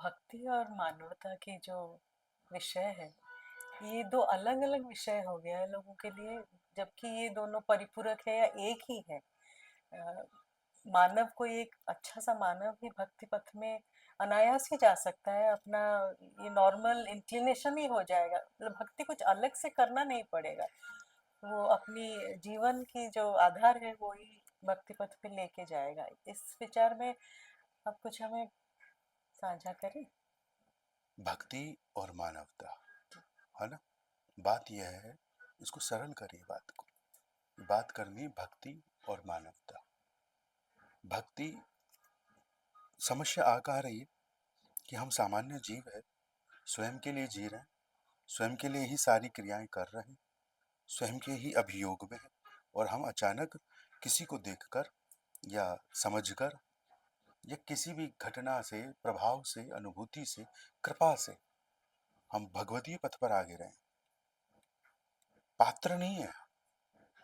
भक्ति और मानवता की जो विषय है, ये दो अलग अलग विषय हो गया है लोगों के लिए, जबकि ये दोनों परिपूरक है या एक ही है। अ, मानव को एक अच्छा सा मानव ही भक्ति पथ में अनायास ही जा सकता है। अपना ये नॉर्मल इंक्लिनेशन ही हो जाएगा, मतलब भक्ति कुछ अलग से करना नहीं पड़ेगा। वो अपनी जीवन की जो आधार है वो ही भक्ति पथ पे लेके जाएगा। इस विचार में आप कुछ हमें साझा करें। भक्ति और मानवता, है ना? बात यह है, इसको सरल करिए बात को। बात करनी भक्ति और मानवता। भक्ति, समस्या आ कहाँ रही है कि हम सामान्य जीव है, स्वयं के लिए जी रहे हैं, स्वयं के लिए ही सारी क्रियाएं कर रहे हैं, स्वयं के ही अभियोग में है, और हम अचानक किसी को देखकर या समझकर या किसी भी घटना से, प्रभाव से, अनुभूति से, कृपा से हम भगवतीय पथ पर आगे रहे। पात्र नहीं है।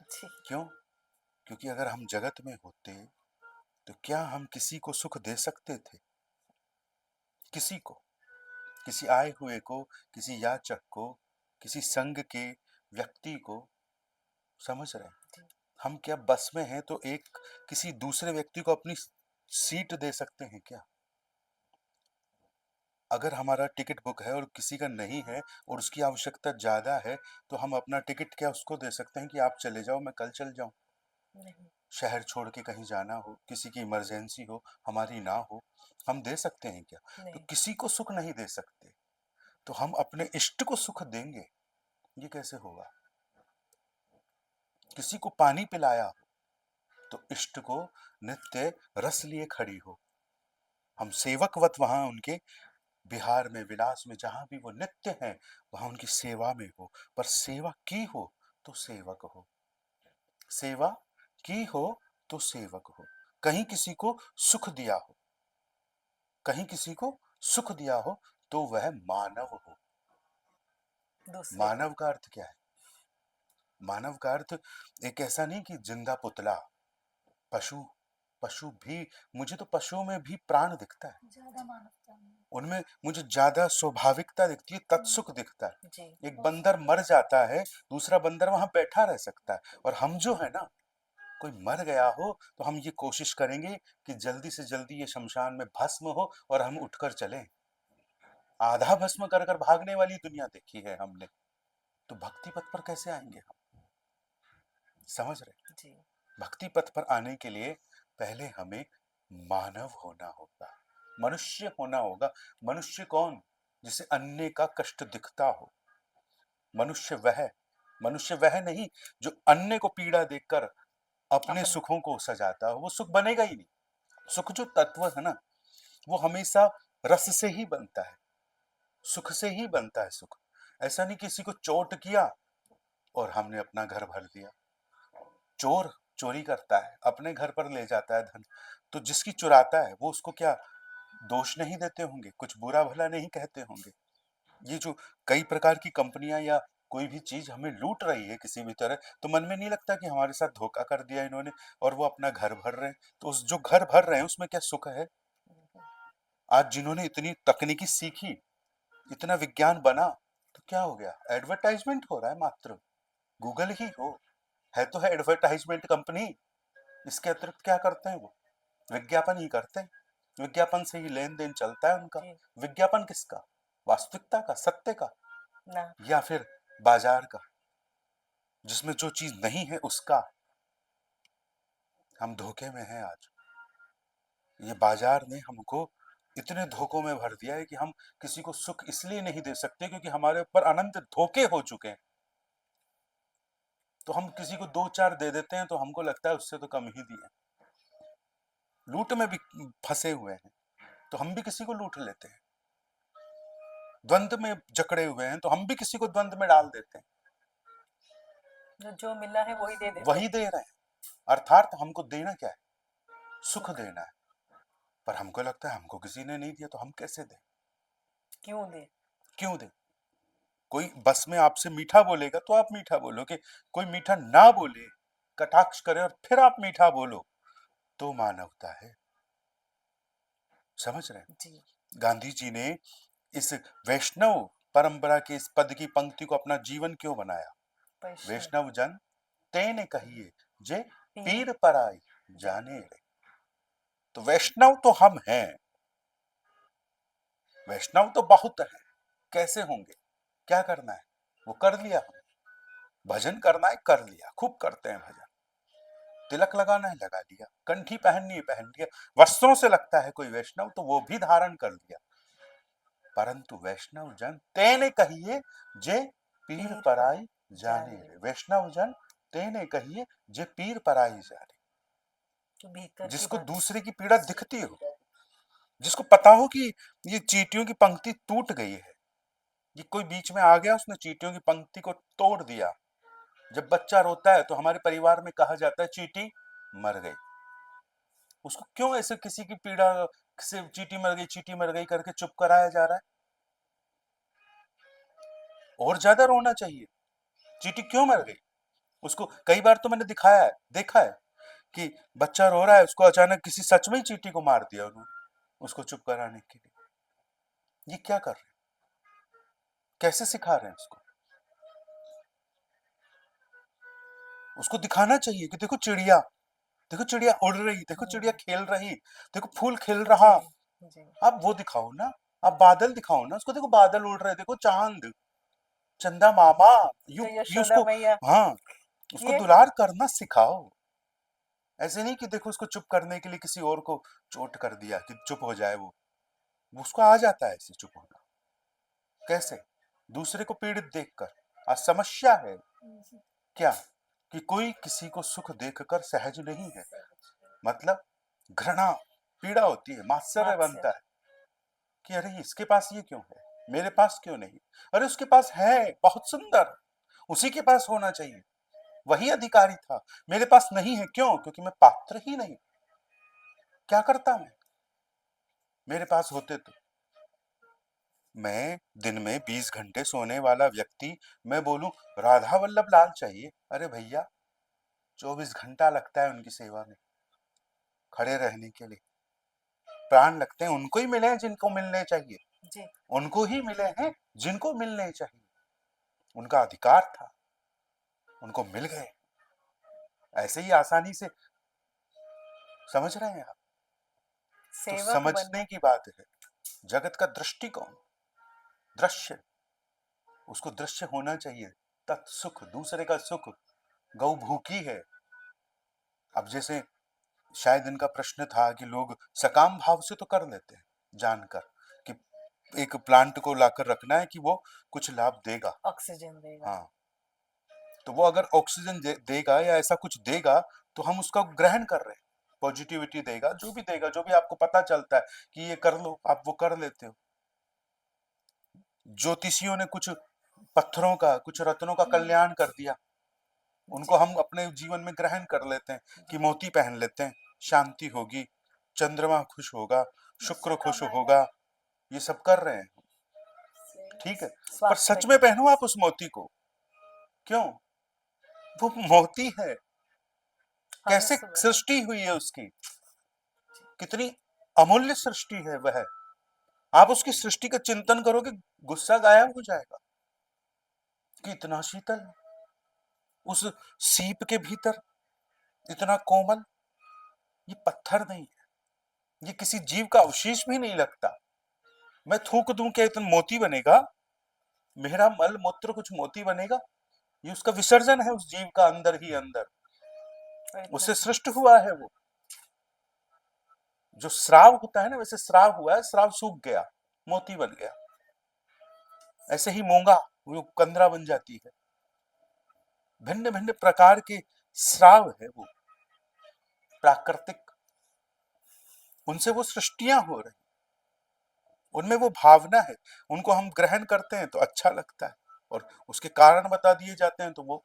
जी। क्यों? क्योंकि अगर हम जगत में होते तो क्या हम किसी को सुख दे सकते थे? किसी को, किसी आए हुए को, किसी याचक को, किसी संग के व्यक्ति को? समझ रहे हैं? जी। हम क्या बस में हैं तो एक किसी दूसरे व्यक्ति को अपनी सीट दे सकते हैं क्या? अगर हमारा टिकट बुक है और किसी का नहीं है और उसकी आवश्यकता ज्यादा है, तो हम अपना टिकट क्या उसको दे सकते हैं कि आप चले जाओ, मैं कल चल जाऊं? नहीं। शहर छोड़ के कहीं जाना हो, किसी की इमरजेंसी हो, हमारी ना हो, हम दे सकते हैं क्या? तो नहीं। किसी को सुख नहीं दे सकते, तो हम अपने इष्ट को सुख देंगे? ये कैसे होगा? किसी को पानी पिलाया हो तो इष्ट को नित्य रस लिए खड़ी हो, हम सेवकवत वहां उनके बिहार में, विलास में, जहां भी वो नित्य हैं, वहां उनकी सेवा में हो। पर सेवा की हो तो सेवक हो, सेवा की हो तो सेवक हो। कहीं किसी को सुख दिया हो, कहीं किसी को सुख दिया हो, तो वह मानव हो। दूसरे को। मानव का अर्थ क्या है? मानव का अर्थ एक ऐसा नहीं कि जिंदा पुतला, पशु। पशु भी, मुझे तो पशुओं में भी प्राण दिखता है, ज्यादा मानवता में। उनमें मुझे ज्यादा स्वाभाविकता दिखती है, तत्सुख दिखता जी। है। एक बंदर मर जाता है, दूसरा बंदर वहां बैठा रह सकता है, और हम जो है ना, कोई मर गया हो तो हम ये कोशिश करेंगे कि जल्दी से जल्दी ये शमशान में भस्म हो और हम उठकर चलें। आधा भस्म कर कर भागने वाली दुनिया देखी है हमने। तो भक्ति पथ पर कैसे आएंगे हम? समझ रहे? जी। भक्ति पथ पर आने के लिए पहले हमें मानव होना होगा, मनुष्य होना होगा। मनुष्य कौन? जिसे अन्य का कष्ट दिखता हो। मनुष्य वह, मनुष्य वह नहीं जो अन्य को पीड़ा देखकर अपने अपना। सुखों को सजाता हो। वो सुख बनेगा ही नहीं। सुख जो तत्व है ना, वो हमेशा रस से ही बनता है, सुख से ही बनता है सुख। ऐसा नहीं किसी को चोट किया और हमने अपना घर भर दिया। चोर चोरी करता है, अपने घर पर ले जाता है धन, तो जिसकी चुराता है वो उसको क्या दोष नहीं देते होंगे? कुछ बुरा भला नहीं कहते होंगे? ये जो कई प्रकार की कंपनियां या कोई भी चीज हमें लूट रही है किसी भी तरह, तो मन में नहीं लगता कि हमारे साथ धोखा कर दिया इन्होंने और वो अपना घर भर रहे हैं? तो उस जो घर भर रहे हैं उसमें क्या सुख है? आज जिन्होंने इतनी तकनीकी सीखी, इतना विज्ञान बना, तो क्या हो गया? एडवर्टाइजमेंट हो रहा है मात्र। गूगल ही हो, है तो है एडवर्टाइजमेंट कंपनी। इसके अतिरिक्त क्या करते हैं वो? विज्ञापन ही करते हैं। विज्ञापन से ही लेन देन चलता है उनका। जी। विज्ञापन किसका? वास्तविकता का, सत्य का, ना। या फिर बाजार का, जिसमें जो चीज नहीं है उसका? हम धोखे में हैं आज। ये बाजार ने हमको इतने धोखों में भर दिया है कि हम किसी को सुख इसलिए नहीं दे सकते क्योंकि हमारे ऊपर अनंत धोखे हो चुके हैं। तो हम किसी को दो चार दे देते हैं तो हमको लगता है उससे तो कम ही दिए। लूट में भी फंसे हुए हैं तो हम भी किसी को लूट लेते हैं। द्वंद में जकड़े हुए हैं तो हम भी किसी को द्वंद में डाल देते हैं। जो मिला है वही दे देते वही हैं। दे रहे हैं। अर्थात हमको देना क्या है? सुख सुख। देना है। पर हमको लगता है हमको किसी ने नहीं दिया तो हम कैसे दें? क्यों दे। क्यों दें? कोई बस में आपसे मीठा बोलेगा तो आप मीठा बोलोगे, कोई मीठा ना बोले, कटाक्ष करे और फिर आप मीठा बोलो, तो मानवता है। समझ रहे हैं? जी। गांधी जी ने इस वैष्णव परंपरा के इस पद की पंक्ति को अपना जीवन क्यों बनाया? वैष्णव वैष्णव जन तेने कहिए जे पीर पीर पराई जाने जाने रे। तो वैष्णव तो हम हैं, वैष्णव तो बहुत है। कैसे होंगे? क्या करना है वो कर लिया, हम भजन करना है कर लिया, खूब करते हैं भजन। तिलक लगाना है लगा लिया, कंठी पहननी है पहन लिया, वस्त्रों से लगता है कोई वैष्णव तो वो भी धारण कर लिया। परंतु वैष्णव जन तेने कहिए जे पीर पीर पराई पराई जाने जाने रे। रे। वैष्णव जन तेने कहिए जे पीर पराई जाने। तो भीतर की जिसको बात दूसरे की पीड़ा दिखती हो, जिसको पता हो कि ये चींटियों की पंक्ति टूट गई है, ये कोई बीच में आ गया उसने चींटियों की पंक्ति को तोड़ दिया। जब बच्चा रोता है तो हमारे परिवार में कहा जाता है चींटी मर गई। उसको क्यों ऐसे किसी की पीड़ा से चींटी मर गई करके चुप कराया जा रहा है? और ज्यादा रोना चाहिए। चींटी क्यों मर गई? उसको कई बार तो मैंने दिखाया है, देखा है कि बच्चा रो रहा है, उसको अचानक किसी सच में ही चींटी को मार दिया उन्होंने, उसको चुप कराने के लिए। ये क्या कर रहे हैं? कैसे सिखा रहे हैं उसको? उसको दिखाना चाहिए कि देखो चिड़िया, देखो चिड़िया उड़ रही, देखो चिड़िया हम्म, खेल रही, देखो फूल खिल जी रहा। जी। आप वो दिखाओ ना, आप बादल दिखाओ ना उसको, देखो बादल उड़ रहे, देखो चांद, चंदा मामा। तो यू यशोदा उसको, मैया हाँ, उसको ये दुलार करना सिखाओ। ऐसे नहीं कि देखो उसको चुप करने के लिए किसी और को चोट कर दिया कि चुप हो जाए वो उसको आ जाता है ऐसे चुप होना। कैसे? दूसरे को पीड़ित देखकर। आज समस्या है क्या कि कोई किसी को सुख देखकर सहज नहीं है, मतलब घृणा, पीड़ा होती है, मात्सर्य मात्स्य बनता है कि अरे इसके पास ये क्यों है, मेरे पास क्यों नहीं? अरे उसके पास है, बहुत सुंदर, उसी के पास होना चाहिए, वही अधिकारी था, मेरे पास नहीं है। क्यों? क्योंकि मैं पात्र ही नहीं। क्या करता मैं, मेरे पास होते तो। मैं दिन में 20 घंटे सोने वाला व्यक्ति, मैं बोलूं राधा वल्लभ लाल चाहिए, अरे भैया 24 घंटा लगता है उनकी सेवा में खड़े रहने के लिए, प्राण लगते हैं। उनको ही मिले हैं जिनको मिलने चाहिए, जी। उनको ही मिले हैं जिनको मिलने चाहिए। उनका अधिकार था, उनको मिल गए। ऐसे ही आसानी से, समझ रहे हैं आप? तो सेवक समझने बनना। की बात है। जगत का दृष्टिकोण, दृश्य, उसको दृश्य होना चाहिए। तत्सुख, दूसरे का सुख। गौ भूखी है। अब जैसे शायद इनका प्रश्न था कि लोग सकाम भाव से तो कर लेते हैं, जानकर कि एक प्लांट को लाकर रखना है कि वो कुछ लाभ देगा। ऑक्सीजन देगा। हाँ, तो वो अगर ऑक्सीजन देगा या ऐसा कुछ देगा तो हम उसका ग्रहण कर रहे हैं। पॉजिटिविटी देगा, जो भी देगा, जो भी आपको पता चलता है कि ये कर लो, आप वो कर लेते हो। ज्योतिषियों ने कुछ पत्थरों का, कुछ रत्नों का कल्याण कर दिया, उनको जी हम अपने जीवन में ग्रहण कर लेते हैं कि मोती पहन लेते हैं, शांति होगी, चंद्रमा खुश होगा, शुक्र खुश होगा। ये सब कर रहे हैं, ठीक है। पर स्वास्थ्य सच में के लिए। पहनो आप उस मोती को। क्यों? वो मोती है। कैसे अनुस्वर। सृष्टि हुई है उसकी, कितनी अमूल्य सृष्टि है वह। आप उसकी सृष्टि का चिंतन करोगे, गुस्सा गायब हो जाएगा कि इतना शीतल है। उस सीप के भीतर इतना कोमल, ये पत्थर नहीं है, ये किसी जीव का अवशेष भी नहीं लगता। मैं थूक दूं क्या इतना मोती बनेगा? मेरा मल मूत्र कुछ मोती बनेगा? ये उसका विसर्जन है उस जीव का अंदर ही अंदर, और इतना उससे सृष्ट हुआ है वो। जो स्राव होता है ना, वैसे स्राव हुआ है, स्राव सूख गया, मोती बन गया। ऐसे ही मूंगा, वो कंदरा बन जाती है। भिन्न भिन्न प्रकार के स्राव है वो, प्राकृतिक, उनसे वो सृष्टियां हो रही, उनमें वो भावना है, उनको हम ग्रहण करते हैं तो अच्छा लगता है, और उसके कारण बता दिए जाते हैं तो वो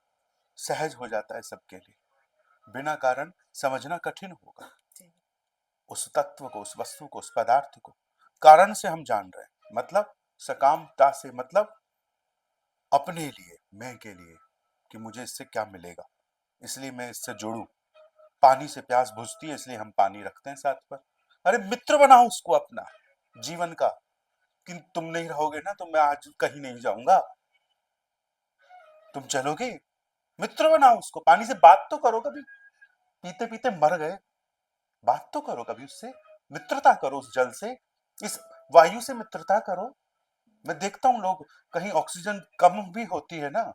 सहज हो जाता है सबके लिए। बिना कारण समझना कठिन होगा जी। उस तत्व को, उस वस्तु को, उस पदार्थ को। कारण से हम जान रहे हैं, मतलब सकामता से, मतलब अपने लिए, मैं के लिए, कि मुझे इससे क्या मिलेगा, इसलिए मैं इससे जुड़ूं। पानी से प्यास बुझती है इसलिए हम पानी रखते हैं साथ पर। अरे मित्र बनाओ उसको अपना, जीवन का कि तुम नहीं रहोगे ना तो मैं आज कहीं नहीं जाऊंगा, तुम चलोगे, मित्र बनाओ उसको, पानी से बात तो करो कभी, पीते पीते मर गए, बात तो करो कभी उससे, मित्रता करो उस जल से, इस वायु से मित्रता करो। मैं देखता हूँ लोग, कहीं ऑक्सीजन कम भी होती है ना,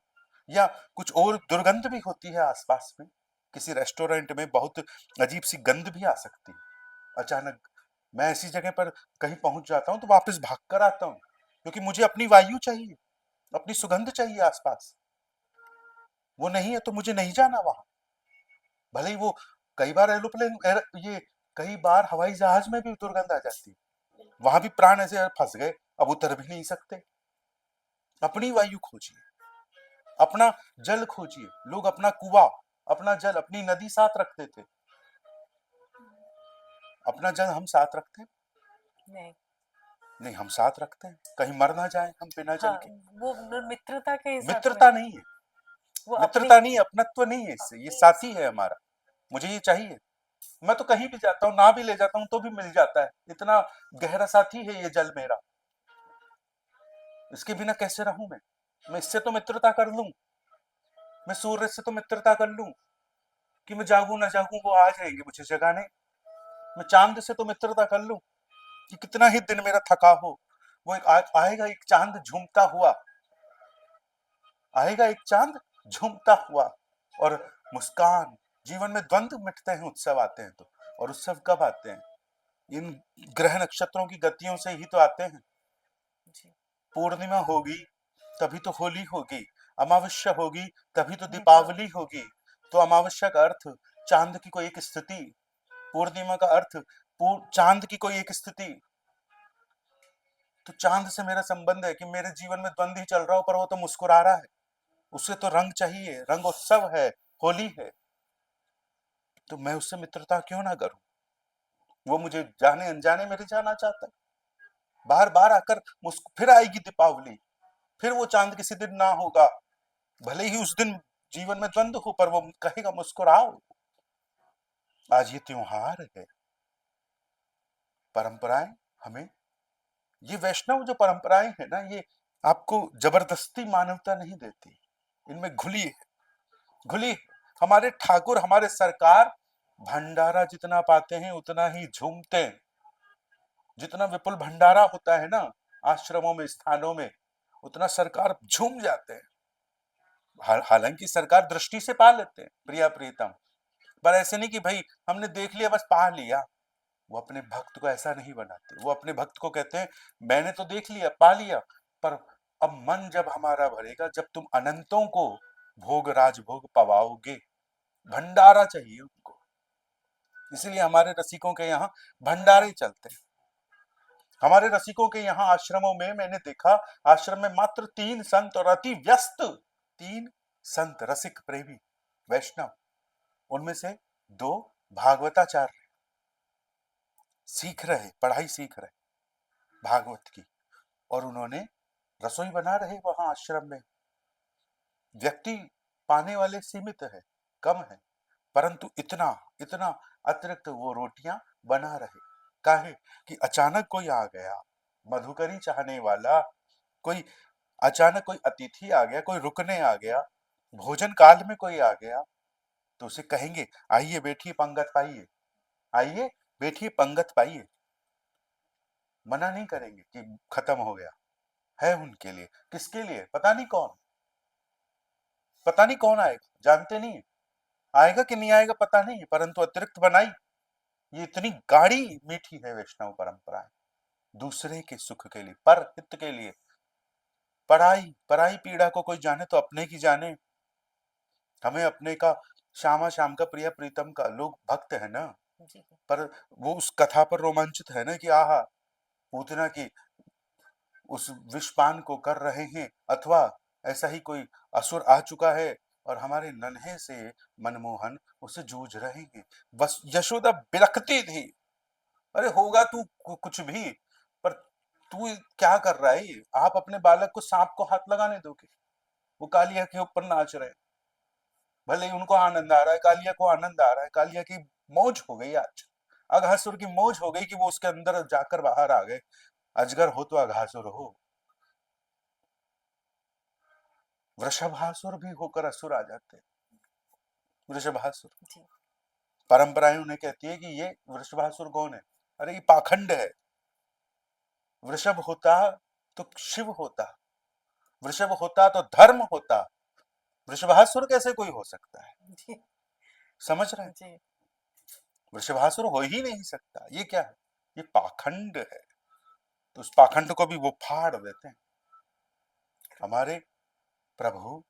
या कुछ और दुर्गंध भी होती है आसपास में, किसी रेस्टोरेंट में बहुत अजीब सी गंध भी आ सकती है अचानक, मैं ऐसी जगह पर कहीं पहुंच जाता हूँ तो वापस भाग कर आता हूँ, क्योंकि मुझे अपनी वायु चाहिए, अपनी सुगंध चाहिए आसपास। वो नहीं है तो मुझे नहीं जाना वहां, भले ही वो कई बार ये कई बार हवाई जहाज में भी दुर्गंध आ जाती है, वहां भी प्राण ऐसे फंस गए, अब उतर भी नहीं सकते। अपनी वायु खोजिए, अपना जल खोजिए, लोग अपना कुआं, अपना जल, अपनी नदी साथ रखते थे, अपना जल हम साथ रखते हैं? नहीं। नहीं, हम साथ रखते हैं, कहीं मर ना जाए हम बिना जल हाँ, के। वो मित्रता के हिसाब में, मित्रता नहीं है, वो अपनी। मित्रता नहीं है, अपनत्व नहीं है, इससे ये साथी है हमारा, मुझे ये चाहिए। मैं तो कहीं भी जाता हूँ, ना भी ले जाता हूँ तो भी मिल जाता है, इतना गहरा साथी है ये जल मेरा, इसके बिना कैसे रहूं मैं इससे तो मित्रता कर लूं, मैं सूर्य से तो मित्रता कर लूं, कि मैं जागूं ना जागूं वो आ जाएंगे मुझे जगाने। मैं चांद से तो मित्रता कर लूं, कि कितना ही दिन मेरा थका हो, वो आएगा एक चांद झूमता हुआ, आएगा एक चांद झूमता हुआ, और मुस्कान, जीवन में द्वंद्व मिटते हैं, उत्सव आते हैं तो, और उत्सव कब आते हैं? इन ग्रह नक्षत्रों की गतियों से ही तो आते हैं। जी। पूर्णिमा होगी तभी तो होली होगी, अमावस्या होगी तभी तो दीपावली। दीपावली होगी। तो अमावस्या का अर्थ चांद की कोई एक स्थिति, पूर्णिमा का अर्थ चांद की कोई एक स्थिति। तो चांद से मेरा संबंध है कि मेरे जीवन में द्वंद्व ही चल रहा हो पर वो तो मुस्कुरा रहा है, उससे तो रंग चाहिए, रंग उत्सव है, होली है, तो मैं उससे मित्रता क्यों ना करूं? वो मुझे जाने अनजाने मेरे जाना चाहता है, बार बार आकर फिर आएगी दीपावली, फिर वो चांद किसी दिन ना होगा, भले ही उस दिन जीवन में द्वंद्व हो पर वो कहेगा मुस्कुराओ। आज ये त्योहार है, परंपराएं हमें, ये वैष्णव जो परंपराएं है ना, ये आपको जबरदस्ती मानवता नहीं देती, इनमें घुली है, घुली है। हमारे ठाकुर, हमारे सरकार भंडारा जितना पाते हैं उतना ही झूमते हैं, जितना विपुल भंडारा होता है ना आश्रमों में, स्थानों में, उतना सरकार झूम जाते हैं। हालांकि सरकार दृष्टि से पा लेते हैं प्रिया प्रीतम, पर ऐसे नहीं कि भाई हमने देख लिया बस पा लिया। वो अपने भक्त को ऐसा नहीं बनाते, वो अपने भक्त को कहते हैं मैंने तो देख लिया पा लिया, पर अब मन जब हमारा भरेगा, जब तुम अनंतों को भोग राजभोग पवाओगे, भंडारा चाहिए उनको। इसलिए हमारे रसिकों के यहाँ भंडारे चलते हैं। हमारे रसिकों के यहाँ आश्रमों में मैंने देखा, आश्रम में मात्र 3 संत और अति व्यस्त 3 संत रसिक प्रेमी वैष्णव, उनमें से 2 भागवताचार्य, सीख रहे, पढ़ाई सीख रहे भागवत की, और उन्होंने रसोई बना रहे वहां आश्रम में। व्यक्ति पाने वाले सीमित है, कम है, परंतु इतना इतना अतिरिक्त वो रोटियां बना रहे, काहे कि अचानक कोई आ गया, मधुकरी चाहने वाला, कोई अचानक कोई अतिथि आ गया, कोई रुकने आ गया, भोजन काल में कोई आ गया, तो उसे कहेंगे आइए बैठिए पंगत पाइए, आइए बैठिए पंगत पाइए, मना नहीं करेंगे कि खत्म हो गया। है उनके लिए, किसके लिए पता नहीं कौन, पता नहीं कौन आएगा, जानते नहीं है, आएगा कि नहीं आएगा पता नहीं, परंतु अतिरिक्त बनाई। ये इतनी गाढ़ी मीठी है वैष्णव परंपराएं, दूसरे के सुख के लिए, पर हित के लिए। पराई पराई पीड़ा को कोई जाने तो अपने की जाने, हमें अपने का, श्यामा श्याम का, प्रिया प्रीतम का, लोग भक्त है ना, जी। पर वो उस कथा पर रोमांचित है ना कि आहा, पूतना की उस विषपान को कर रहे हैं, अथवा ऐसा ही कोई असुर आ चुका है और हमारे नन्हे से मनमोहन उसे जूझ रहे हैं। बस यशोदा बिलखती थी, अरे होगा तू कुछ भी, पर तू क्या कर रहा है? आप अपने बालक को सांप को हाथ लगाने दोगे? वो कालिया के ऊपर नाच रहे हैं, भले ही उनको आनंद आ रहा है, कालिया को आनंद आ रहा है, कालिया की मौज हो गई आज, अघासुर की मौज हो गई कि वो उसके अंदर जाकर बाहर आ गए। अजगर हो तो अघासुर हो, वृषभासुर भी होकर असुर आ जाते हैं। वृषभासुर, जी। परंपराएं उन्हें कहती है कि ये वृषभासुर कौन है? अरे ये पाखंड है। वृषभ होता तो शिव होता, वृषभ होता तो धर्म होता, वृषभासुर कैसे कोई हो सकता है? जी। समझ रहे हैं? जी। वृषभासुर हो ही नहीं सकता। ये क्या है? ये पाखंड है। तो उस पाखंड को भी वो फाड़ देते हैं। हमारे प्रभु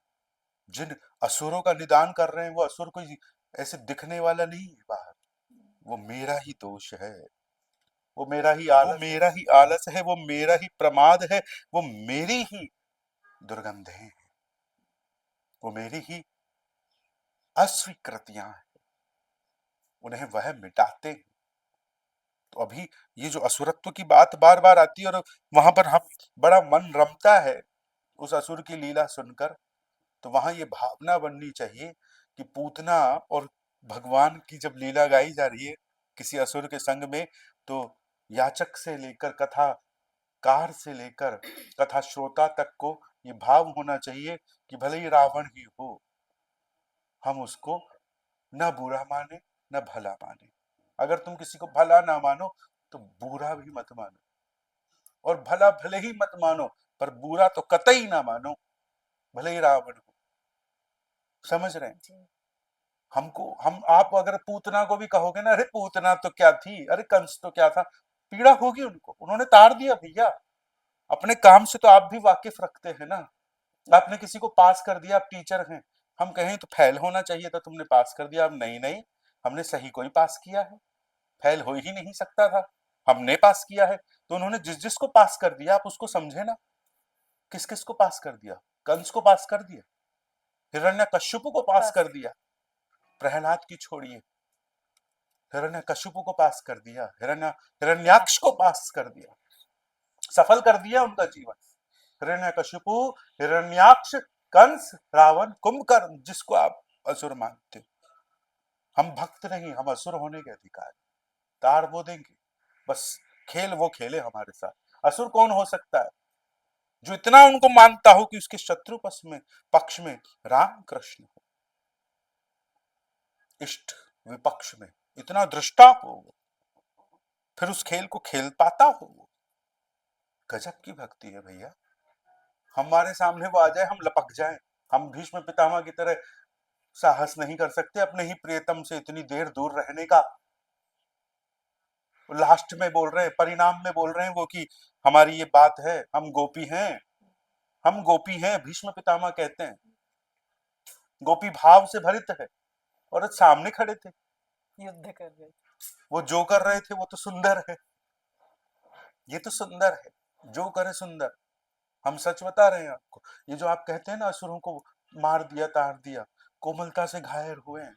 जिन असुरों का निदान कर रहे हैं, वो असुर कोई ऐसे दिखने वाला नहीं है बाहर। वो मेरा ही दोष है, वो मेरा ही आलस, वो मेरा ही आलस है, वो मेरा ही प्रमाद है, वो मेरी ही दुर्गंधें हैं, वो मेरी ही अस्वीकृतियां हैं, उन्हें वह मिटाते हैं। तो अभी ये जो असुरत्व की बात बार बार आती है और वहां पर हम बड़ा मन रमता है उस असुर की लीला सुनकर। तो वहां ये भावना बननी चाहिए कि पूतना और भगवान की जब लीला गाई जा रही है किसी असुर के संग में, तो याचक से लेकर कथाकार से लेकर कथा श्रोता तक को ये भाव होना चाहिए कि भले ही रावण ही हो, हम उसको न बुरा माने न भला माने। अगर तुम किसी को भला ना मानो तो बुरा भी मत मानो, और भला भले ही मत मानो पर बुरा तो कतई ना मानो, भले ही रावण हो। समझ रहे हैं? जी। हम आप अगर पूतना को भी कहोगे ना, अरे पूतना तो क्या थी, अरे कंस तो क्या था, पीड़ा होगी उनको, उन्होंने तार दिया भैया। अपने काम से तो आप भी वाकिफ रखते हैं ना। आपने किसी को पास कर दिया, आप टीचर हैं, हम कहें तो फेल होना चाहिए था, तुमने पास कर दिया। अब नहीं नहीं, हमने सही को ही पास किया है, फेल हो ही नहीं सकता था, हमने पास किया है। तो उन्होंने जिस जिसको पास कर दिया आप उसको समझे ना। किस किस को पास कर दिया? कंस को पास कर दिया, हिरण्यकश्यप को पास पास कर दिया, प्रहलाद की छोड़िए, हिरण्यकश्यप को पास कर दिया, हिरण्याक्ष को पास कर दिया, सफल कर दिया उनका जीवन। हिरण्यकश्यप, हिरण्याक्ष, कंस, रावण, कुंभकर्ण, जिसको आप असुर मानते हो। हम भक्त नहीं, हम असुर होने के अधिकारी, तार वो देंगे, बस खेल वो खेले हमारे साथ। असुर कौन हो सकता है? जो इतना उनको मानता हो कि उसके शत्रु पक्ष में राम कृष्ण हो, इष्ट विपक्ष में इतना दृष्टा हो, फिर उस खेल को खेल पाता हो। गजब की भक्ति है भैया। हमारे सामने वो आ जाए, हम लपक जाएं, हम भीष्म पितामह की तरह साहस नहीं कर सकते अपने ही प्रियतम से इतनी देर दूर रहने का। लास्ट में बोल रहे हैं, परिणाम में बोल रहे हैं वो कि हमारी ये बात है, हम गोपी हैं, हम गोपी हैं, भीष्म पितामह कहते हैं। गोपी भाव से भरित है, और सामने खड़े थे, युद्ध कर रहे। वो जो कर रहे थे वो तो सुंदर है, ये तो सुंदर है, जो करे सुंदर। हम सच बता रहे हैं आपको। ये जो आप कहते हैं ना असुरों को मार दिया तार दिया, कोमलता से घायल हुए हैं,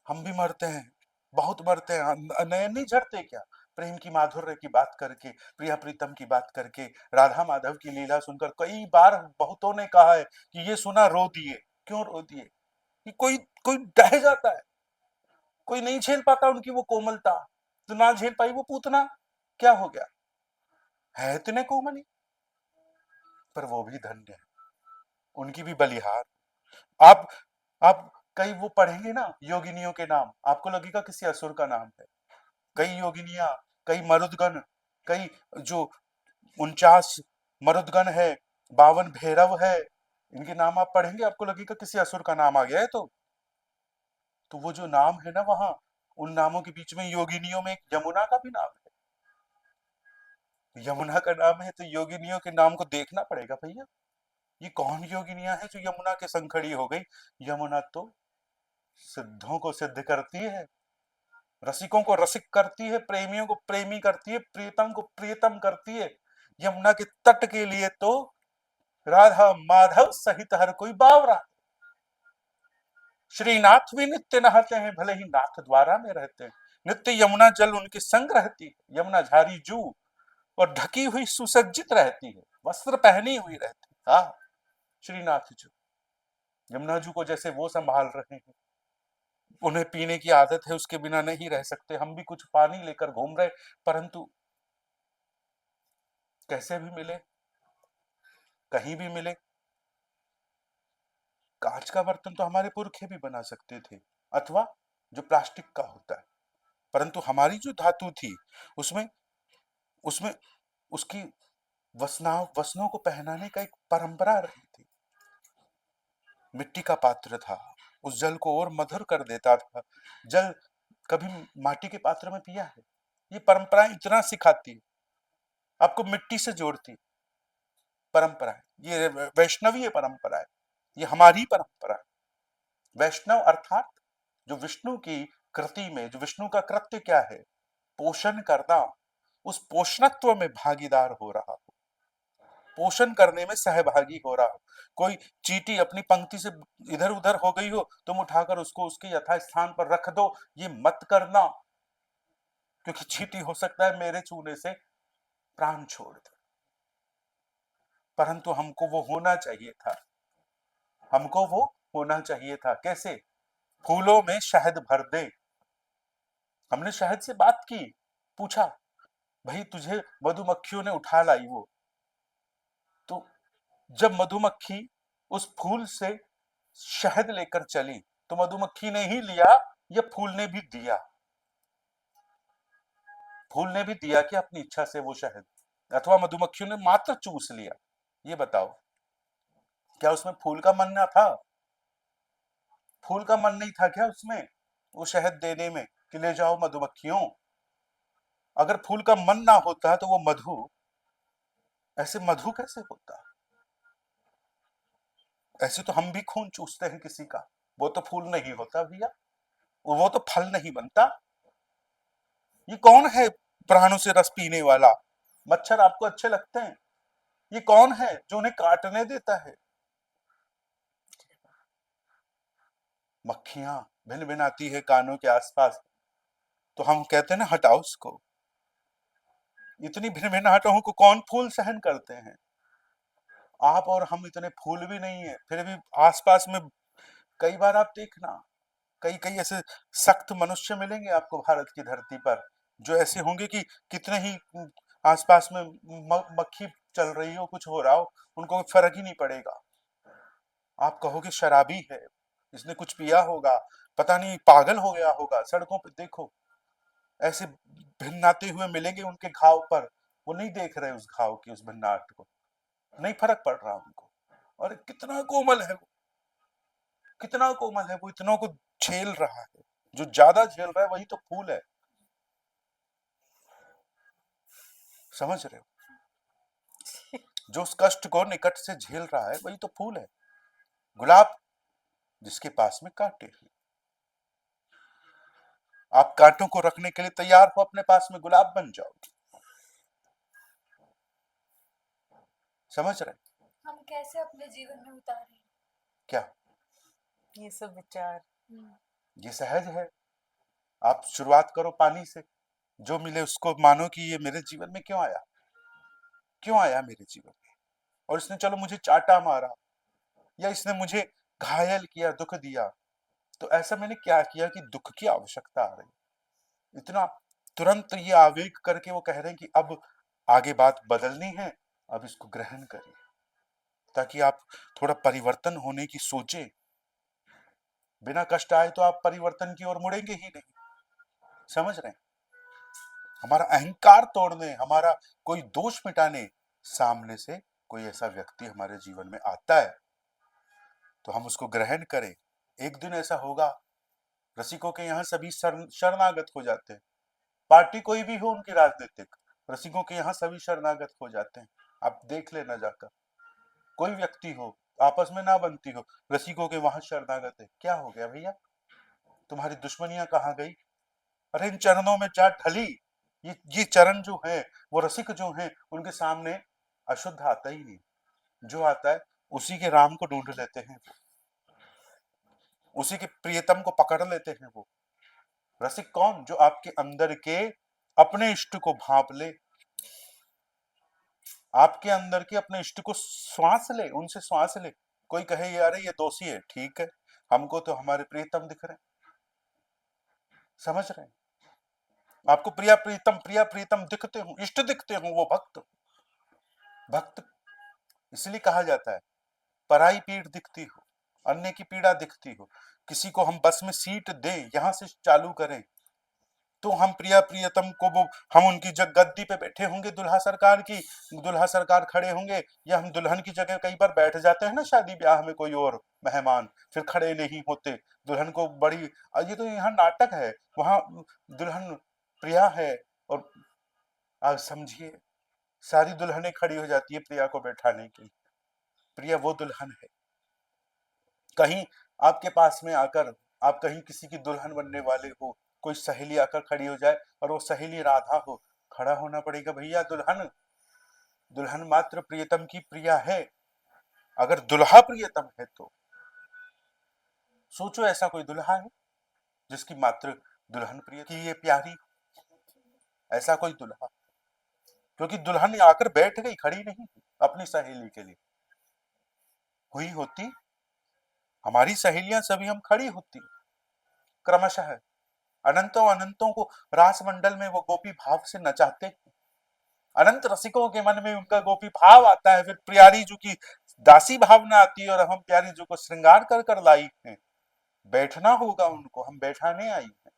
हम भी मरते हैं, बहुत मरते हैं, नयन नहीं झरते क्या? प्रेम की माधुर्य की बात करके, प्रिया प्रीतम की बात करके, राधा माधव की लीला सुनकर कई बार बहुतों ने कहा है कि ये सुना रो दिए। क्यों रो दिए? कि कोई कोई डह जाता है, कोई नहीं झेल पाता उनकी वो कोमलता, तो ना झेल पाई वो पूतना, क्या हो गया? है इतने कोमल, पर वो भी धन्य है, उनकी भी बलिहार। आप आप कई वो पढ़ेंगे ना योगिनियों के नाम, आपको लगेगा किसी असुर का नाम है। कई योगिनियां, कई मरुदगण, कई जो 49 मरुदगण है, 52 भैरव है, इनके नाम आप पढ़ेंगे आपको लगेगा किसी असुर का नाम आ गया है। तो वो जो नाम है ना वहां, उन नामों के बीच में योगिनियों में एक यमुना का भी नाम है। यमुना का नाम है तो योगिनियों के नाम को देखना पड़ेगा भैया। ये कौन योगिनियां है जो यमुना के संग खड़ी हो गई? यमुना तो सिद्धों को सिद्ध करती है, रसिकों को रसिक करती है, प्रेमियों को प्रेमी करती है, प्रियतम को प्रियतम करती है। यमुना के तट के लिए तो राधा माधव सहित हर कोई बावरा। श्रीनाथ भी नित्य नहाते हैं, भले ही नाथ द्वारा में रहते हैं, नित्य यमुना जल उनके संग रहती है। यमुना झारी जू और ढकी हुई सुसज्जित रहती है, वस्त्र पहनी हुई रहती है। हाँ, श्रीनाथ जू, यमुना जू को जैसे वो संभाल रहे हैं, उन्हें पीने की आदत है, उसके बिना नहीं रह सकते, हम भी कुछ पानी लेकर घूम रहे, परंतु कैसे भी मिले, कहीं भी मिले। कांच का बर्तन तो हमारे पुरखे भी बना सकते थे, अथवा जो प्लास्टिक का होता है, परंतु हमारी जो धातु थी उसमें उसमें उसकी वसनों को पहनाने का एक परंपरा रही थी। मिट्टी का पात्र था, उस जल को और मधुर कर देता था। जल कभी माटी के पात्र में पिया है? ये परंपराएं इतना सिखाती है, आपको मिट्टी से जोड़ती है। परंपरा है ये, वैष्णवीय परंपरा है, ये हमारी परंपरा है। वैष्णव अर्थात जो विष्णु की कृति में, जो विष्णु का कृत्य क्या है, पोषण करना, उस पोषणत्व में भागीदार हो रहा हो, पोषण करने में सहभागी हो रहा हो। कोई चींटी अपनी पंक्ति से इधर उधर हो गई हो, तुम उठाकर उसको उसके यथास्थान पर रख दो, ये मत करना, क्योंकि चींटी हो सकता है मेरे छूने से प्राण छोड़ दे। परंतु हमको वो होना चाहिए था, हमको वो होना चाहिए था। कैसे? फूलों में शहद भर दे। हमने शहद से बात की, पूछा भाई तुझे मधुमक्खियों ने उठा लाई वो, तो जब मधुमक्खी उस फूल से शहद लेकर चली, तो मधुमक्खी ने ही लिया या फूल ने भी दिया? फूल ने भी दिया कि अपनी इच्छा से वो शहद, अथवा मधुमक्खियों ने मात्र चूस लिया? ये बताओ, क्या उसमें फूल का मन ना था? फूल का मन नहीं था क्या उसमें, वो शहद देने में, कि ले जाओ मधुमक्खियों? अगर फूल का मन ना होता तो वो मधु, ऐसे मधु कैसे होता? ऐसे तो हम भी खून चूसते हैं किसी का, वो तो फूल नहीं होता भैया, वो तो फल नहीं बनता। ये कौन है प्राणों से रस पीने वाला? मच्छर आपको अच्छे लगते हैं? ये कौन है जो उन्हें काटने देता है? मक्खियां भिन भिन आती है कानों के आसपास, तो हम कहते हैं ना हटाओ उसको। इतनी भिन भिनाहटों को कौन फूल सहन करते हैं? आप और हम इतने फूल भी नहीं है, फिर भी आसपास में कई बार आप देखना, कई कई ऐसे सख्त मनुष्य मिलेंगे आपको भारत की धरती पर, जो ऐसे होंगे कि कितने ही आसपास में मक्खी चल रही हो, कुछ हो रहा हो, उनको फर्क ही नहीं पड़ेगा। आप कहोगे शराबी है, इसने कुछ पिया होगा, पता नहीं पागल हो गया होगा। सड़कों पे देखो ऐसे भिन्नाते हुए मिलेंगे उनके घाव पर, वो नहीं देख रहे उस घाव की, उस भिन्नाट को, नहीं फर्क पड़ रहा उनको। और कितना कोमल है वो, कितना कोमल है वो, इतनों को झेल रहा है। जो ज्यादा झेल रहा है वही तो फूल है, समझ रहे हो? जो उस कष्ट को निकट से झेल रहा है वही तो फूल है। गुलाब जिसके पास में कांटे हैं, आप कांटों को रखने के लिए तैयार हो अपने पास में, गुलाब बन जाओ। समझ रहे? हम कैसे अपने जीवन में उतारें क्या? ये सब विचार। ये सहज है। आप शुरुआत करो पानी से, जो मिले उसको मानो कि ये मेरे जीवन में क्यों आया, क्यों आया मेरे जीवन में, और इसने चलो मुझे चाटा मारा, या इसने मुझे घायल किया, दुख दिया, तो ऐसा मैंने क्या किया कि दुख की आवश्यकता आ रही? इतना तुरंत ये आवेग करके वो कह रहे हैं कि अब आगे बात बदलनी है, अब इसको ग्रहण करिए, ताकि आप थोड़ा परिवर्तन होने की सोचे। बिना कष्ट आए तो आप परिवर्तन की ओर मुड़ेंगे ही नहीं। समझ रहे हैं? हमारा अहंकार तोड़ने, हमारा कोई दोष मिटाने सामने से कोई ऐसा व्यक्ति हमारे जीवन में आता है, तो हम उसको ग्रहण करें। एक दिन ऐसा होगा, रसिकों के यहाँ सभी शरणागत हो जाते हैं। पार्टी कोई भी हो उनकी राजनीतिक, रसिकों के यहाँ सभी शरणागत हो जाते हैं। आप देख लेना जाकर, कोई व्यक्ति हो आपस में ना बनती हो, रसिकों के वहां शरणागत है। क्या हो गया भैया, तुम्हारी दुश्मनियां कहाँ गई? अरे इन चरणों में जा ढली। ये चरण जो है, वो रसिक जो है, उनके सामने अशुद्ध आता ही नहीं। जो आता है उसी के राम को ढूंढ लेते हैं वो, उसी के प्रियतम को पकड़ लेते हैं वो। रसिक कौन? जो आपके अंदर के अपने इष्ट को भांप ले, आपके अंदर के अपने इष्ट को श्वास ले, उनसे श्वास ले। कोई कहे यार ये दोषी है, ठीक है, हमको तो हमारे प्रियतम दिख रहे हैं, समझ रहे हैं? आपको प्रिया प्रीतम दिखते हो, इष्ट दिखते हो, वो भक्त। भक्त इसलिए कहा जाता है, पराई पीड़ दिखती हो, अन्य की पीड़ा दिखती हो, किसी को हम बस में सीट दें, यहां से चालू करें, तो हम प्रिया प्रियतम को वो, हम उनकी जग गद्दी पे बैठे होंगे, दुल्हा सरकार की, दुल्हा सरकार खड़े होंगे, या हम दुल्हन की जगह कई बार बैठ जाते हैं ना शादी ब्याह में, कोई और मेहमान फिर खड़े नहीं होते, दुल्हन को बड़ी, ये तो यहाँ नाटक है, वहां दुल्हन प्रिया है, और आप समझिए सारी दुल्हनें खड़ी हो जाती है प्रिया को बैठाने के लिए। प्रिया वो दुल्हन है। कहीं आपके पास में आकर, आप कहीं किसी की दुल्हन बनने वाले हो, कोई सहेली आकर खड़ी हो जाए और वो सहेली राधा हो, खड़ा होना पड़ेगा, भैया दुल्हन, दुल्हन मात्र प्रियतम की प्रिया है, अगर दुल्हा प्रियतम है तो सोचो ऐसा कोई दुल्हा है जिसकी मात्र दुल्हन प्रिय की ये प्यारी, ऐसा कोई दुल्हा, क्योंकि दुल्हन आकर बैठ गई, खड़ी नहीं हुई अपनी सहेली के लिए, हुई होती हमारी सहेलियां सभी हम खड़ी होती क्रमशः, अनंतों अनंतों को रास मंडल में वो गोपी भाव से नचाते, अनंत रसिकों के मन में उनका गोपी भाव आता है, फिर प्यारी जी की दासी भावना आती है, और हम प्यारी जी को श्रृंगार कर कर लाई हैं, बैठना होगा उनको, हम बैठाने आई हैं,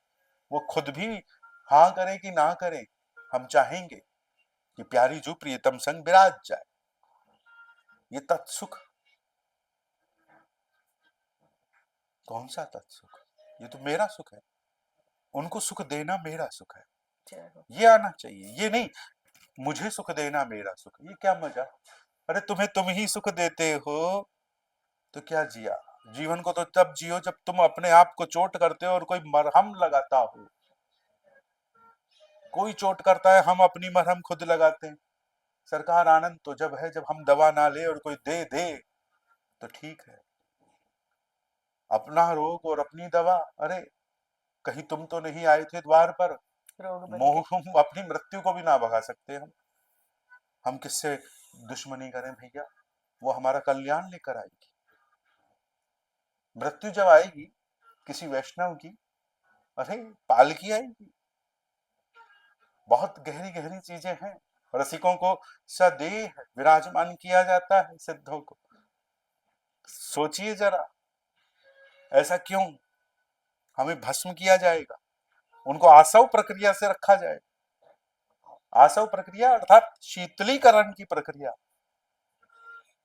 वो खुद भी हाँ करें कि ना करें, हम चाहेंगे कि प्यारी जू प्रियतम संग विराज जाए, ये तत्सुख, कौन सा तत्सुख, ये तो मेरा सुख है, उनको सुख देना मेरा सुख है, जय हो। ये आना चाहिए, ये नहीं मुझे सुख देना मेरा सुख, ये क्या मजा, अरे तुम्हें तुम ही सुख देते हो तो क्या जिया, जीवन को तो तब जियो जब तुम अपने आप को चोट करते हो और कोई मरहम लगाता हो, कोई चोट करता है हम अपनी मरहम खुद लगाते हैं, सरकार आनंद तो जब है जब हम दवा ना ले और कोई दे दे तो ठीक है, अपना रोग और अपनी दवा, अरे कहीं तुम तो नहीं आए थे द्वार पर, रोग बन के। मोह अपनी मृत्यु को भी ना भगा सकते हम किससे दुश्मनी करें भैया, वो हमारा कल्याण लेकर आएगी, मृत्यु जब आएगी किसी वैष्णव की, अरे पालकी आएगी, बहुत गहरी गहरी चीजें हैं, रसिकों को सदेह विराजमान किया जाता है सिद्धों को, सोचिए जरा, ऐसा क्यों, हमें भस्म किया जाएगा, उनको आसव प्रक्रिया से रखा जाए, आसव प्रक्रिया अर्थात शीतलीकरण की प्रक्रिया,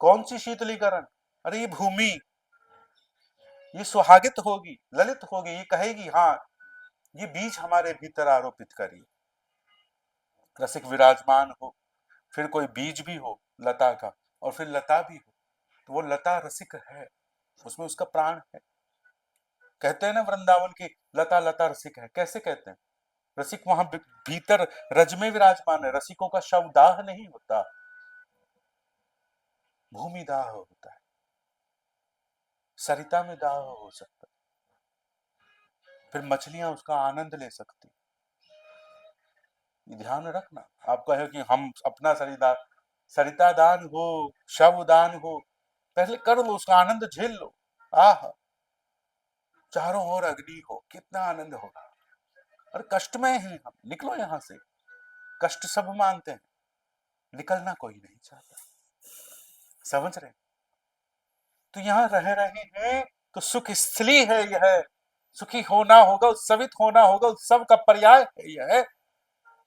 कौन सी शीतलीकरण, अरे ये भूमि, ये सुहागित होगी, ललित होगी, ये कहेगी हाँ ये बीज हमारे भीतर आरोपित करिए, रसिक विराजमान हो, फिर कोई बीज भी हो लता का, और फिर लता भी हो, तो वो लता रसिक है, उसमें उसका प्राण है, कहते हैं ना वृंदावन की लता लता रसिक है, कैसे कहते हैं, रसिक वहां भीतर रज में विराजमान है, रसिकों का शव दाह नहीं होता, भूमि दाह होता है, सरिता में दाह हो सकता है, फिर मछलियां उसका आनंद ले सकती, ध्यान रखना, आप कहे कि हम अपना सरिता सरिता दान हो, शव दान हो, पहले कर लो, उसका आनंद झेल लो, आह चारों ओर अग्नि हो, कितना आनंद होगा, और कष्ट में हैं हम, निकलो यहां से, कष्ट सब मानते हैं, निकलना कोई नहीं चाहता, समझ रहे, तो यहाँ रह रहे हैं तो सुख स्थली है यह, सुखी होना होगा, उत्सवित होना होगा, उत्सव का पर्याय है यह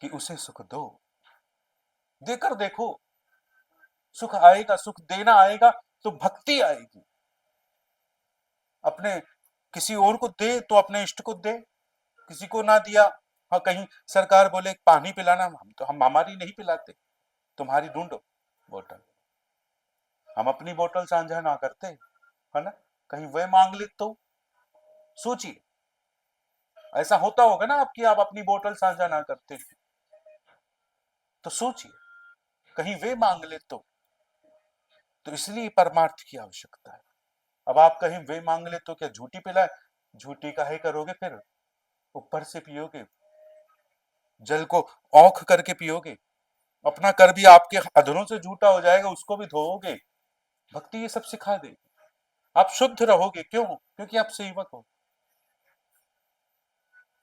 कि उसे सुख दो, देकर देखो, सुख आएगा, सुख देना आएगा तो भक्ति आएगी, अपने किसी और को दे तो अपने इष्ट को दे, किसी को ना दिया, हाँ कहीं सरकार बोले पानी पिलाना, हम तो हम हमारी नहीं पिलाते, तुम्हारी ढूंढो बोतल, हम अपनी बोतल साझा ना करते, है ना, कहीं वह मांग ले तो सोचिए, ऐसा होता होगा ना आपकी, आप अपनी बोतल साझा ना करते तो सोचिए, कहीं वे मांग ले तो इसलिए परमार्थ की आवश्यकता है, अब आप कहीं वे मांग ले तो क्या झूठी पिलाए, झूठी काहे करोगे, फिर ऊपर से पियोगे, जल को औंख करके पियोगे, अपना कर भी आपके अधरों से झूठा हो जाएगा, उसको भी धोओगे, भक्ति ये सब सिखा देगी, आप शुद्ध रहोगे, क्यों, क्योंकि आप सेवक हो,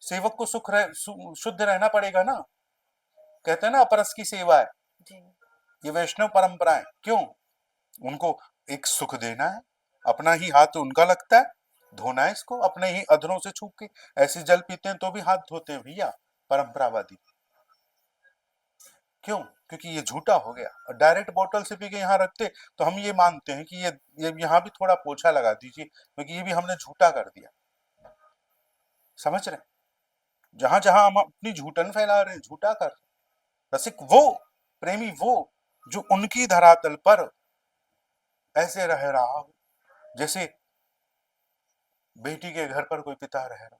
सेवक को शुद्ध रहना पड़ेगा ना। कहते हैं ना अपरस की सेवा है, जी। ये वैष्णव परंपराएं क्यों? उनको एक सुख देना है, अपना ही हाथ उनका लगता है, धोना है इसको अपने ही अधरों से छू के। ऐसे जल पीते हैं तो भी हाथ धोते हैं भैया परंपरावादी। क्यों? क्योंकि ये झूठा हो गया। और डायरेक्ट बोतल से पी के यहाँ रखते तो हम ये मानते हैं कि ये यहाँ भी थोड़ा पोछा लगा दीजिए, क्योंकि ये भी हमने झूठा कर दिया। समझ रहे हैं? जहां जहां हम अपनी झूठन फैला रहे हैं, झूठा कर। रसिक वो, प्रेमी वो, जो उनकी धरातल पर ऐसे रह रहा हो जैसे बेटी के घर पर कोई पिता रह रहा।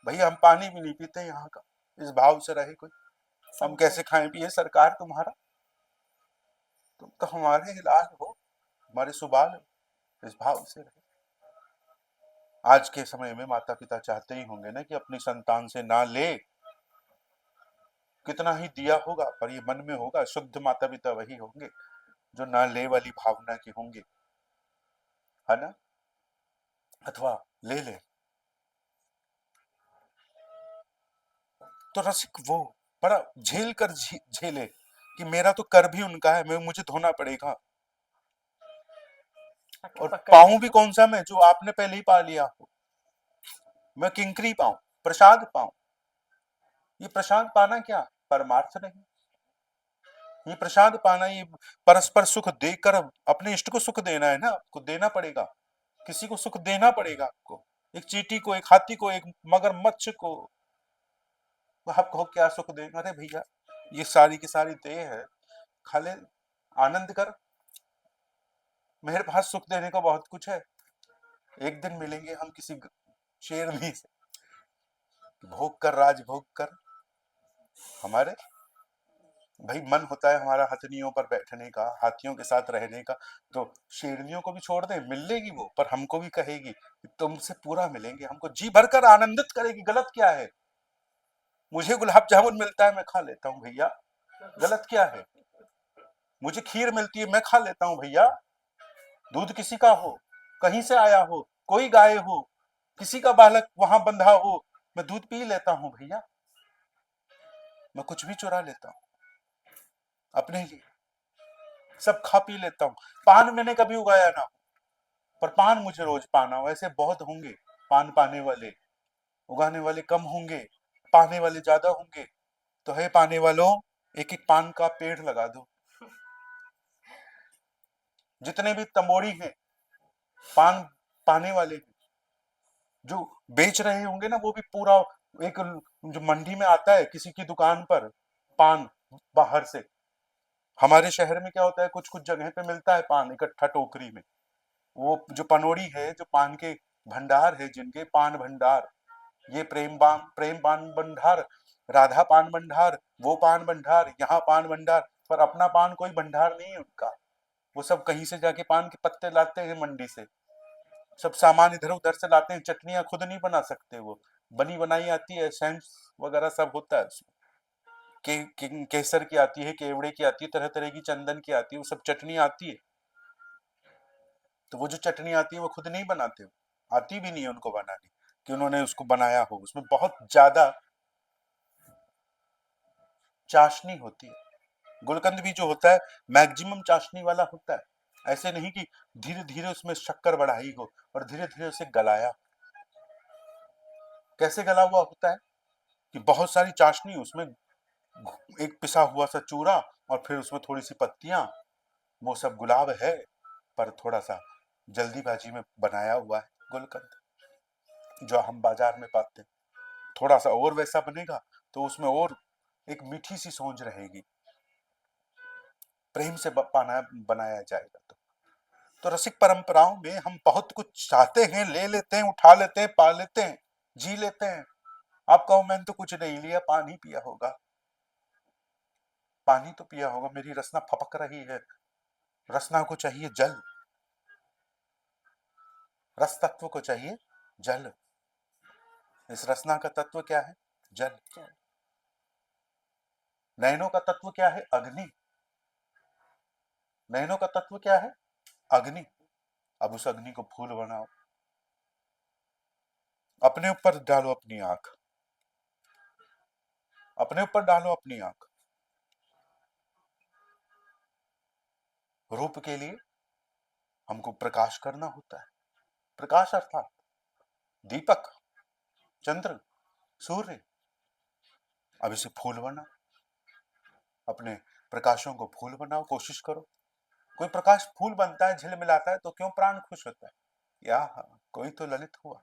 भैया हम पानी भी नहीं पीते यहाँ का, इस भाव से रहे कोई। हम समझे। कैसे खाएं पिए सरकार तुम्हारा? तुम तो हमारे हिलाल हो, हमारे सुबाल हो, इस भाव से रहे। आज के समय में माता पिता चाहते ही होंगे ना कि अपनी संतान से ना ले, कितना ही दिया होगा पर ये मन में होगा। शुद्ध माता पिता वही होंगे जो ना ले वाली भावना के होंगे, है ना? अथवा ले ले। तो रसिक वो बड़ा झेल कर झेले कि मेरा तो कर भी उनका है, मैं मुझे धोना पड़ेगा। आके और पकड़ पाऊं भी लेना। कौन सा मैं जो आपने पहले ही पा लिया हो? मैं किंकरी पाऊं, प्रसाद पाऊं। ये प्रसाद पाना क्या परमार्थ नहीं? ये प्रसाद पाना, ये परस्पर सुख देकर अपने इष्ट को सुख देना है ना, आपको देना पड़ेगा। किसी को सुख देना पड़ेगा आपको। एक चींटी को, एक हाथी को, एक मगरमच्छ को आपको क्या सुख देगा? अरे भैया ये सारी की सारी देह है, खा ले, आनंद कर। मेरे पास सुख देने को बहुत कुछ है। एक दिन मिलेंगे हम किसी शेरनी से, भोग कर, राज भोग कर। हमारे भाई मन होता है हमारा हथनियों पर बैठने का, हाथियों के साथ रहने का। तो शेरनियों को भी छोड़ दे, मिल लेगी वो, पर हमको भी कहेगी कि तुमसे पूरा मिलेंगे, हमको जी भरकर आनंदित करेगी। गलत क्या है? मुझे गुलाब जामुन मिलता है मैं खा लेता हूँ भैया, गलत क्या है? मुझे खीर मिलती है मैं खा लेता हूँ भैया। दूध किसी का हो, कहीं से आया हो, कोई गाय हो, किसी का बालक वहां बंधा हो, मैं दूध पी लेता हूँ भैया। मैं कुछ भी चुरा लेता हूँ अपने लिए, सब खा पी लेता हूँ। पान मैंने कभी उगाया ना, पर पान मुझे रोज पाना हो। ऐसे बहुत होंगे पान पाने वाले, उगाने वाले कम होंगे, पाने वाले ज्यादा होंगे। तो है पाने वालों, एक एक पान का पेड़ लगा दो। जितने भी तंबोड़ी हैं पान पाने वाले, जो बेच रहे होंगे ना, वो भी पूरा एक, जो मंडी में आता है किसी की दुकान पर पान बाहर से। हमारे शहर में क्या होता है, कुछ कुछ जगह पे मिलता है पान इकट्ठा टोकरी में। वो जो पनोड़ी है, जो पान के भंडार है जिनके, पान भंडार, ये प्रेम पान भंडार, राधा पान भंडार, वो पान भंडार, यहाँ पान भंडार, पर अपना पान कोई भंडार नहीं है उनका। वो सब कहीं से जाके पान के पत्ते लाते हैं मंडी से, सब सामान इधर उधर से लाते हैं। चटनियां खुद नहीं बना सकते, वो बनी बनाई आती है, सेंस वगैरह सब होता है उसमें। केसर की आती है, केवड़े की आती है, तरह तरह की, चंदन की आती है, वो सब चटनी आती है। तो वो जो चटनी आती है वो खुद नहीं बनाते, आती भी नहीं है उनको बनानी कि उन्होंने उसको बनाया हो। उसमें बहुत ज्यादा चाशनी होती है। गुलकंद भी जो होता है मैक्सिमम चाशनी वाला होता है। ऐसे नहीं कि धीरे धीरे उसमें शक्कर बढ़ाई हो और धीरे धीरे उसे गलाया। कैसे गला हुआ होता है कि बहुत सारी चाशनी, उसमें एक पिसा हुआ सा चूरा, और फिर उसमें थोड़ी सी पत्तियां। वो सब गुलाब है, पर थोड़ा सा जल्दीबाजी में बनाया हुआ है गुलकंद, जो हम बाजार में पाते हैं। थोड़ा सा और वैसा बनेगा तो उसमें और एक मीठी सी सोंज रहेगी, प्रेम से पाना बनाया जाएगा। तो रसिक परंपराओं में हम बहुत कुछ चाहते हैं, ले लेते हैं, उठा लेते हैं, पा लेते हैं, जी लेते हैं। आप कहो मैंने तो कुछ नहीं लिया, पानी पिया होगा, पानी तो पिया होगा। मेरी रसना फपक रही है, रसना को चाहिए जल, रस तत्व को चाहिए जल। इस रसना का तत्व क्या है? जल। चल। नयनों का तत्व क्या है? अग्नि। नयनों का तत्व क्या है? अग्नि। अब उस अग्नि को फूल बनाओ, अपने ऊपर डालो अपनी आंख, अपने ऊपर डालो अपनी आंख। रूप के लिए हमको प्रकाश करना होता है। प्रकाश अर्थात दीपक, चंद्र, सूर्य। अब इसे फूल बनाओ, अपने प्रकाशों को फूल बनाओ, कोशिश करो। कोई प्रकाश फूल बनता है, झिलमिलाता है तो क्यों प्राण खुश होता है? या कोई तो ललित हुआ।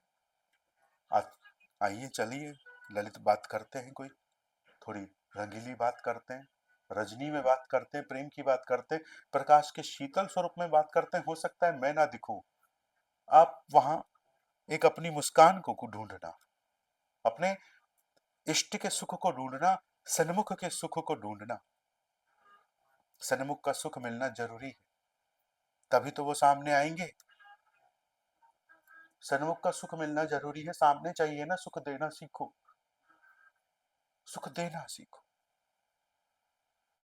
आइए चलिए ललित बात करते हैं, कोई थोड़ी रंगीली बात करते हैं, रजनी में बात करते हैं, प्रेम की बात करते हैं, प्रकाश के शीतल स्वरूप में बात करते हैं। हो सकता है मैं ना दिखूं, आप वहां एक अपनी मुस्कान को ढूंढना, अपने इष्ट के सुख को ढूंढना, सन्मुख के सुख को ढूंढना। सन्मुख का सुख मिलना जरूरी है, तभी तो वो सामने आएंगे। सन्मुख का सुख मिलना जरूरी है, सामने चाहिए ना। सुख देना सीखो, सुख देना सीखो।